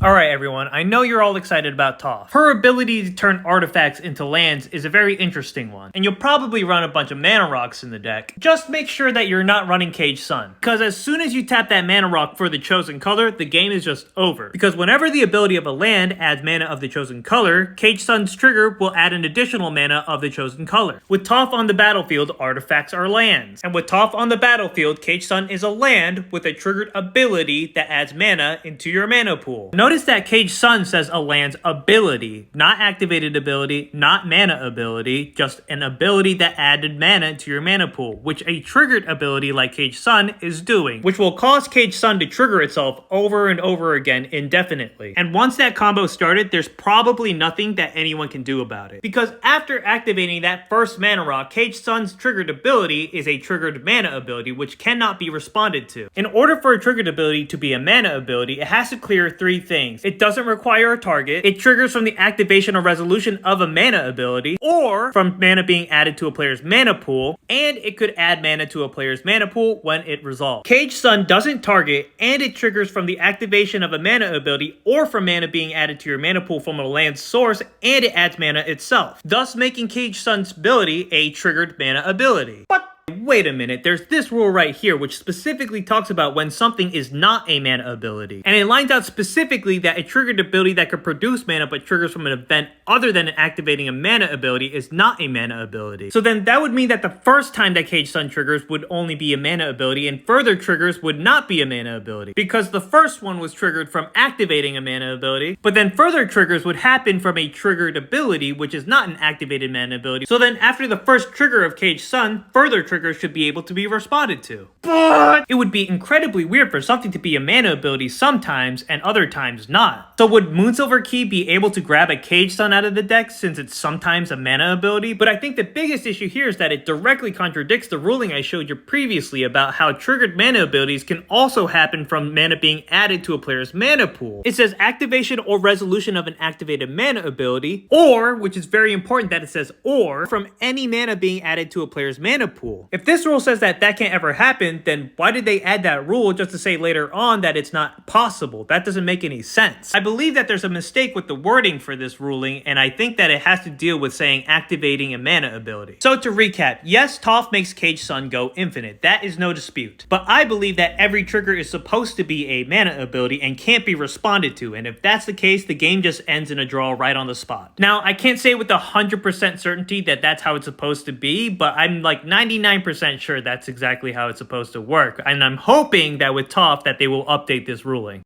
Alright everyone, I know you're all excited about Toph. Her ability to turn artifacts into lands is a very interesting one, and you'll probably run a bunch of mana rocks in the deck. Just make sure that you're not running Caged Sun, because as soon as you tap that mana rock for the chosen color, the game is just over. Because whenever the ability of a land adds mana of the chosen color, Caged Sun's trigger will add an additional mana of the chosen color. With Toph on the battlefield, artifacts are lands. And with Toph on the battlefield, Caged Sun is a land with a triggered ability that adds mana into your mana pool. Notice that Caged Sun says a land's ability, not activated ability, not mana ability, just an ability that added mana to your mana pool, which a triggered ability like Caged Sun is doing, which will cause Caged Sun to trigger itself over and over again indefinitely. And once that combo started, there's probably nothing that anyone can do about it. Because after activating that first mana rock, Caged Sun's triggered ability is a triggered mana ability, which cannot be responded to. In order for a triggered ability to be a mana ability, it has to clear three things. It doesn't require a target, it triggers from the activation or resolution of a mana ability, or from mana being added to a player's mana pool, and it could add mana to a player's mana pool when it resolves. Caged Sun doesn't target, and it triggers from the activation of a mana ability, or from mana being added to your mana pool from a land source, and it adds mana itself, thus making Caged Sun's ability a triggered mana ability. But wait a minute, there's this rule right here which specifically talks about when something is not a mana ability. And it lines out specifically that a triggered ability that could produce mana but triggers from an event other than activating a mana ability is not a mana ability. So then that would mean that the first time that Caged Sun triggers would only be a mana ability and further triggers would not be a mana ability. Because the first one was triggered from activating a mana ability, but then further triggers would happen from a triggered ability which is not an activated mana ability. So then after the first trigger of Caged Sun, further triggers should be able to be responded to. But it would be incredibly weird for something to be a mana ability sometimes and other times not. So would Moonsilver Key be able to grab a Caged Sun out of the deck since it's sometimes a mana ability? But I think the biggest issue here is that it directly contradicts the ruling I showed you previously about how triggered mana abilities can also happen from mana being added to a player's mana pool. It says activation or resolution of an activated mana ability, or, which is very important that it says or, from any mana being added to a player's mana pool. If this rule says that that can't ever happen, then why did they add that rule just to say later on that it's not possible? That doesn't make any sense. I believe that there's a mistake with the wording for this ruling, and I think that it has to deal with saying activating a mana ability. So to recap, yes, Toph makes Caged Sun go infinite. That is no dispute. But I believe that every trigger is supposed to be a mana ability and can't be responded to, and if that's the case, the game just ends in a draw right on the spot. Now, I can't say with 100% certainty that that's how it's supposed to be, but I'm like 99% sure that's exactly how it's supposed to work, and I'm hoping that with Toph that they will update this ruling.